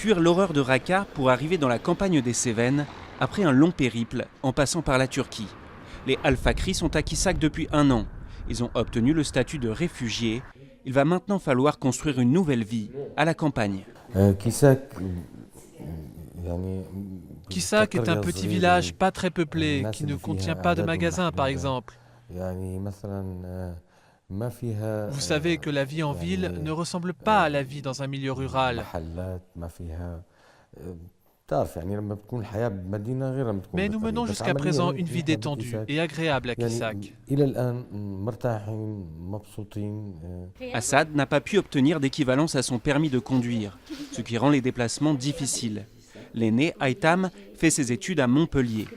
fuir l'horreur de Raqqa pour arriver dans la campagne des Cévennes après un long périple en passant par la Turquie. Les Al-Fakri sont à Kisak depuis 1 an. Ils ont obtenu le statut de réfugiés. Il va maintenant falloir construire une nouvelle vie à la campagne. Kisak est un petit village pas très peuplé, qui ne contient pas de magasins par exemple. Vous savez que la vie en ville ne ressemble pas à la vie dans un milieu rural. Mais nous menons jusqu'à présent une vie détendue et agréable à Kisak. Assad n'a pas pu obtenir d'équivalence à son permis de conduire, ce qui rend les déplacements difficiles. L'aîné, Aitam, fait ses études à Montpellier.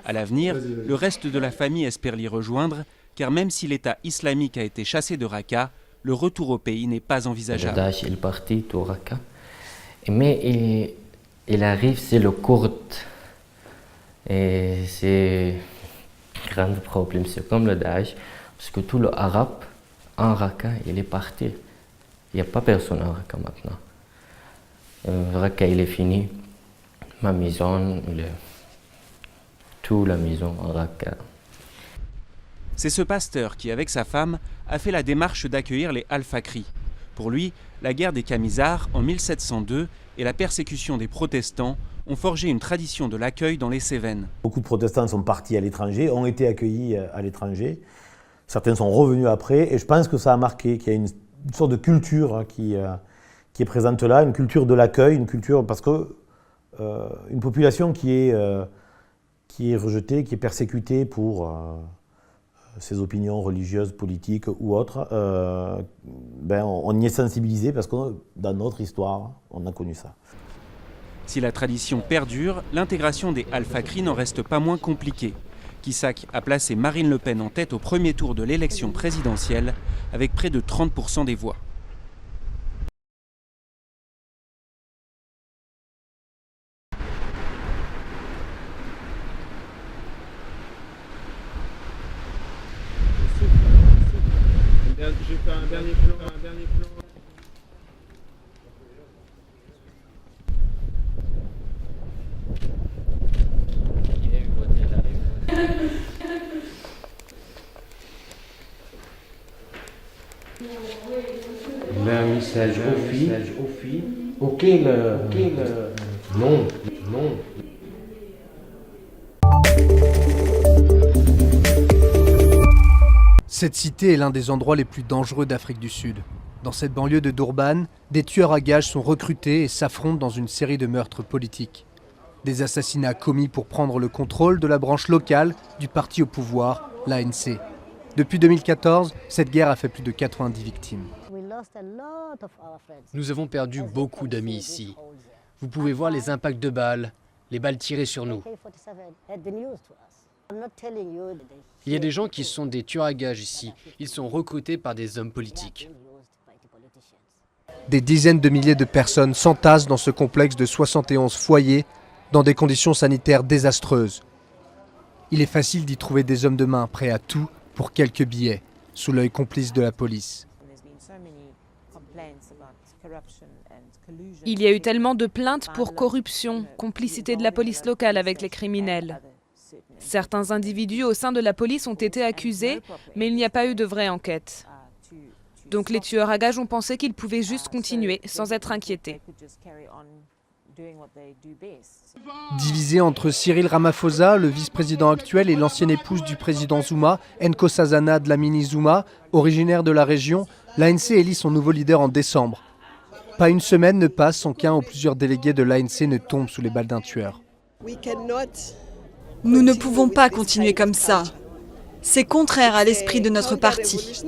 À l'avenir, le reste de la famille espère l'y rejoindre, car même si l'État islamique a été chassé de Raqqa, le retour au pays n'est pas envisageable. Daesh est parti de Raqqa, mais il arrive, c'est le Kourde. Et c'est un grand problème, c'est comme le Daesh, parce que tout le arabe en Raqqa, il est parti. Il n'y a pas personne en Raqqa maintenant. Raqqa, il est fini. Ma maison, toute la maison en Raqqa. C'est ce pasteur qui, avec sa femme, a fait la démarche d'accueillir les Al-Fakri. Pour lui, la guerre des Camisards en 1702 et la persécution des protestants ont forgé une tradition de l'accueil dans les Cévennes. Beaucoup de protestants sont partis à l'étranger, ont été accueillis à l'étranger. Certains sont revenus après et je pense que ça a marqué, qu'il y a une sorte de culture qui est présente là, une culture de l'accueil, une culture parce que une population qui est rejetée, qui est persécutée pour ses opinions religieuses, politiques ou autres, on y est sensibilisé parce que dans notre histoire, on a connu ça. Si la tradition perdure, l'intégration des Al-Fakri n'en reste pas moins compliquée. Kisak a placé Marine Le Pen en tête au premier tour de l'élection présidentielle avec près de 30% des voix. Je vais faire un dernier plan. Un message aux filles. Ok, non. Cette cité est l'un des endroits les plus dangereux d'Afrique du Sud. Dans cette banlieue de Durban, des tueurs à gages sont recrutés et s'affrontent dans une série de meurtres politiques. Des assassinats commis pour prendre le contrôle de la branche locale du parti au pouvoir, l'ANC. Depuis 2014, cette guerre a fait plus de 90 victimes. Nous avons perdu beaucoup d'amis ici. Vous pouvez voir les impacts de balles, les balles tirées sur nous. Il y a des gens qui sont des tueurs à gages ici. Ils sont recrutés par des hommes politiques. Des dizaines de milliers de personnes s'entassent dans ce complexe de 71 foyers dans des conditions sanitaires désastreuses. Il est facile d'y trouver des hommes de main prêts à tout pour quelques billets, sous l'œil complice de la police. Il y a eu tellement de plaintes pour corruption, complicité de la police locale avec les criminels. Certains individus au sein de la police ont été accusés, mais il n'y a pas eu de vraie enquête. Donc les tueurs à gages ont pensé qu'ils pouvaient juste continuer sans être inquiétés. Divisé entre Cyril Ramaphosa, le vice-président actuel, et l'ancienne épouse du président Zuma, Nkosazana Dlamini Zuma, originaire de la région, l'ANC élit son nouveau leader en décembre. Pas une semaine ne passe sans qu'un ou plusieurs délégués de l'ANC ne tombent sous les balles d'un tueur. Nous ne pouvons pas continuer comme ça. C'est contraire à l'esprit de notre parti.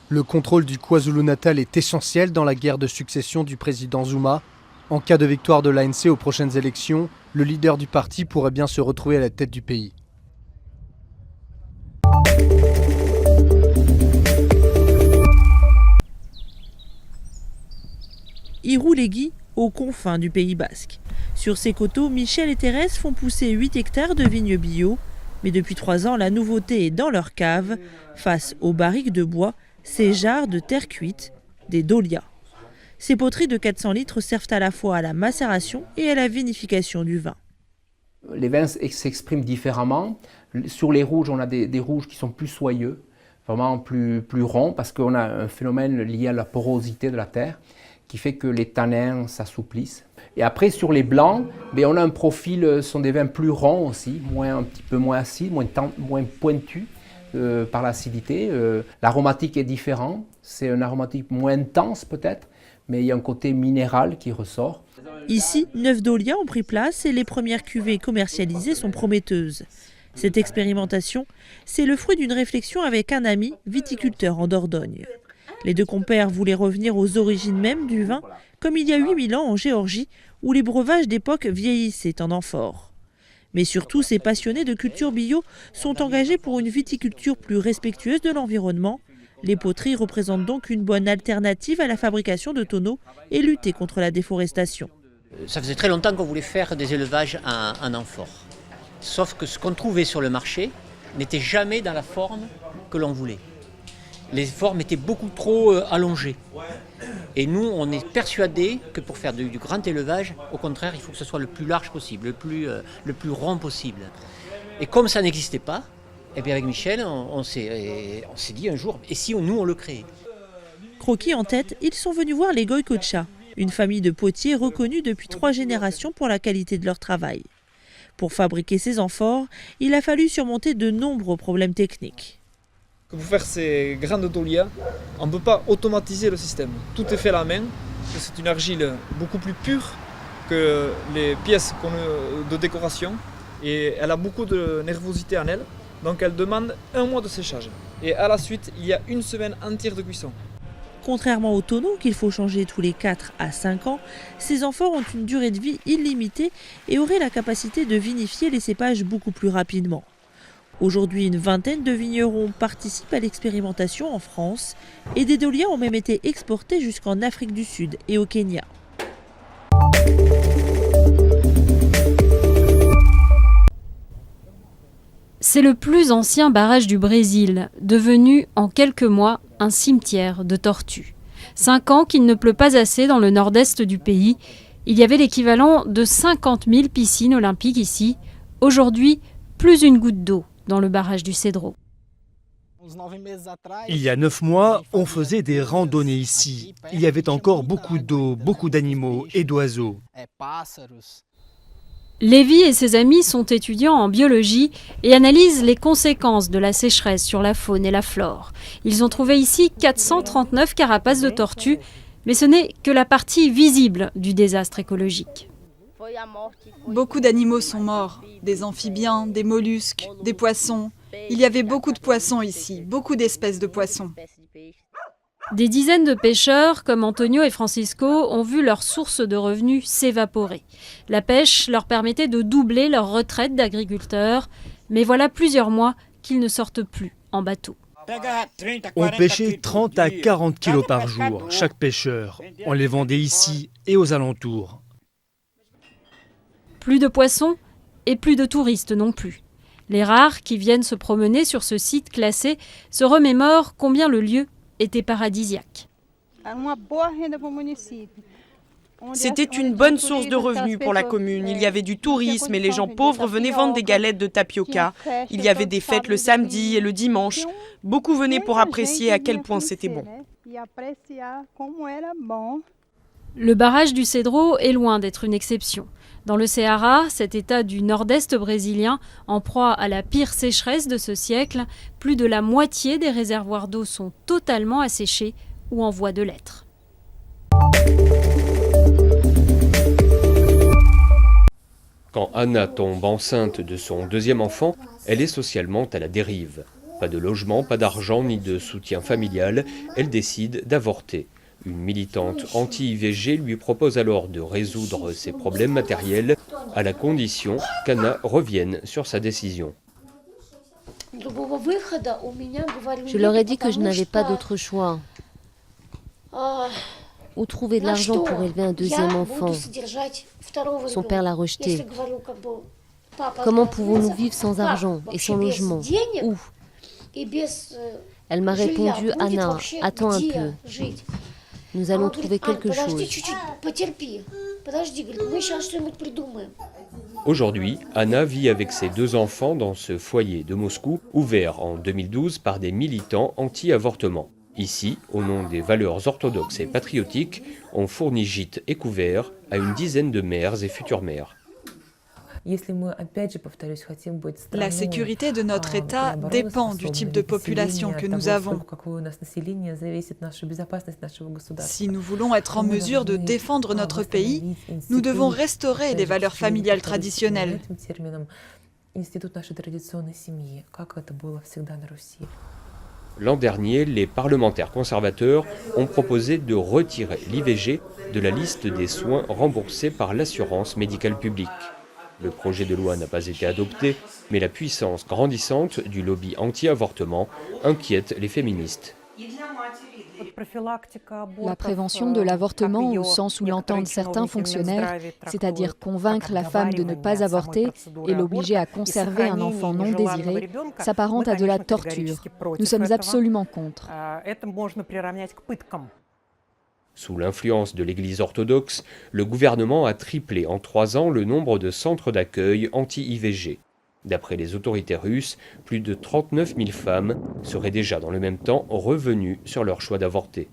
Le contrôle du KwaZulu-Natal est essentiel dans la guerre de succession du président Zuma. En cas de victoire de l'ANC aux prochaines élections, le leader du parti pourrait bien se retrouver à la tête du pays. Irouléguy, aux confins du Pays Basque. Sur ces coteaux, Michel et Thérèse font pousser 8 hectares de vignes bio. Mais depuis 3 ans, la nouveauté est dans leur cave. Face aux barriques de bois, ces jarres de terre cuite, des dahlias. Ces poteries de 400 litres servent à la fois à la macération et à la vinification du vin. Les vins s'expriment différemment. Sur les rouges, on a des rouges qui sont plus soyeux, vraiment plus ronds, parce qu'on a un phénomène lié à la porosité de la terre qui fait que les tanins s'assouplissent. Et après, sur les blancs, on a un profil, ce sont des vins plus ronds aussi, un petit peu moins acides, moins pointus par l'acidité. L'aromatique est différent, c'est un aromatique moins intense peut-être, mais il y a un côté minéral qui ressort. Ici, 9 dahlias ont pris place et les premières cuvées commercialisées sont prometteuses. Cette expérimentation, c'est le fruit d'une réflexion avec un ami, viticulteur en Dordogne. Les deux compères voulaient revenir aux origines même du vin, comme il y a 8000 ans en Géorgie, où les breuvages d'époque vieillissaient en amphore. Mais surtout, ces passionnés de culture bio sont engagés pour une viticulture plus respectueuse de l'environnement. Les poteries représentent donc une bonne alternative à la fabrication de tonneaux et lutter contre la déforestation. Ça faisait très longtemps qu'on voulait faire des élevages en amphore. Sauf que ce qu'on trouvait sur le marché n'était jamais dans la forme que l'on voulait. Les formes étaient beaucoup trop allongées. Et nous, on est persuadés que pour faire du grand élevage, au contraire, il faut que ce soit le plus large possible, le plus rond possible. Et comme ça n'existait pas, et bien avec Michel, on s'est dit un jour, et si nous on le créait? Croquis en tête, ils sont venus voir les Goykocha, une famille de potiers reconnue depuis 3 générations pour la qualité de leur travail. Pour fabriquer ces amphores, il a fallu surmonter de nombreux problèmes techniques. Pour faire ces grandes dahlias, on ne peut pas automatiser le système. Tout est fait à la main. C'est une argile beaucoup plus pure que les pièces de décoration. Et elle a beaucoup de nervosité en elle. Donc elle demande 1 mois de séchage. Et à la suite, il y a 1 semaine entière de cuisson. Contrairement aux tonneaux qu'il faut changer tous les 4 à 5 ans, ces amphores ont une durée de vie illimitée et auraient la capacité de vinifier les cépages beaucoup plus rapidement. Aujourd'hui, une vingtaine de vignerons participent à l'expérimentation en France et des dahlias ont même été exportés jusqu'en Afrique du Sud et au Kenya. C'est le plus ancien barrage du Brésil, devenu en quelques mois un cimetière de tortues. 5 ans qu'il ne pleut pas assez dans le nord-est du pays. Il y avait l'équivalent de 50 000 piscines olympiques ici. Aujourd'hui, plus une goutte d'eau dans le barrage du Cedro. Il y a 9 mois, on faisait des randonnées ici. Il y avait encore beaucoup d'eau, beaucoup d'animaux et d'oiseaux. Lévi et ses amis sont étudiants en biologie et analysent les conséquences de la sécheresse sur la faune et la flore. Ils ont trouvé ici 439 carapaces de tortues, mais ce n'est que la partie visible du désastre écologique. Beaucoup d'animaux sont morts, des amphibiens, des mollusques, des poissons. Il y avait beaucoup de poissons ici, beaucoup d'espèces de poissons. Des dizaines de pêcheurs, comme Antonio et Francisco, ont vu leur source de revenus s'évaporer. La pêche leur permettait de doubler leur retraite d'agriculteurs, mais voilà plusieurs mois qu'ils ne sortent plus en bateau. On pêchait 30 à 40 kilos par jour, chaque pêcheur. On les vendait ici et aux alentours. Plus de poissons et plus de touristes non plus. Les rares qui viennent se promener sur ce site classé se remémorent combien le lieu était paradisiaque. C'était une bonne source de revenus pour la commune. Il y avait du tourisme et les gens pauvres venaient vendre des galettes de tapioca. Il y avait des fêtes le samedi et le dimanche. Beaucoup venaient pour apprécier à quel point c'était bon. Le barrage du Cedro est loin d'être une exception. Dans le Ceará, cet état du nord-est brésilien, en proie à la pire sécheresse de ce siècle, plus de la moitié des réservoirs d'eau sont totalement asséchés ou en voie de l'être. Quand Anna tombe enceinte de son 2e enfant, elle est socialement à la dérive. Pas de logement, pas d'argent ni de soutien familial, elle décide d'avorter. Une militante anti-IVG lui propose alors de résoudre ses problèmes matériels à la condition qu'Anna revienne sur sa décision. Je leur ai dit que je n'avais pas d'autre choix. Où trouver de l'argent pour élever un 2e enfant? Son père l'a rejeté. Comment pouvons-nous vivre sans argent et sans logement? Où? Elle m'a répondu, Anna, attends un peu. Nous allons trouver quelque chose. Aujourd'hui, Anna vit avec ses 2 enfants dans ce foyer de Moscou, ouvert en 2012 par des militants anti-avortement. Ici, au nom des valeurs orthodoxes et patriotiques, on fournit gîtes et couverts à une dizaine de mères et futures mères. La sécurité de notre État dépend du type de population que nous avons. Si nous voulons être en mesure de défendre notre pays, nous devons restaurer les valeurs familiales traditionnelles. L'an dernier, les parlementaires conservateurs ont proposé de retirer l'IVG de la liste des soins remboursés par l'assurance médicale publique. Le projet de loi n'a pas été adopté, mais la puissance grandissante du lobby anti-avortement inquiète les féministes. La prévention de l'avortement au sens où l'entendent certains fonctionnaires, c'est-à-dire convaincre la femme de ne pas avorter et l'obliger à conserver un enfant non désiré, s'apparente à de la torture. Nous sommes absolument contre. Sous l'influence de l'Église orthodoxe, le gouvernement a triplé en 3 ans le nombre de centres d'accueil anti-IVG. D'après les autorités russes, plus de 39 000 femmes seraient déjà dans le même temps revenues sur leur choix d'avorter.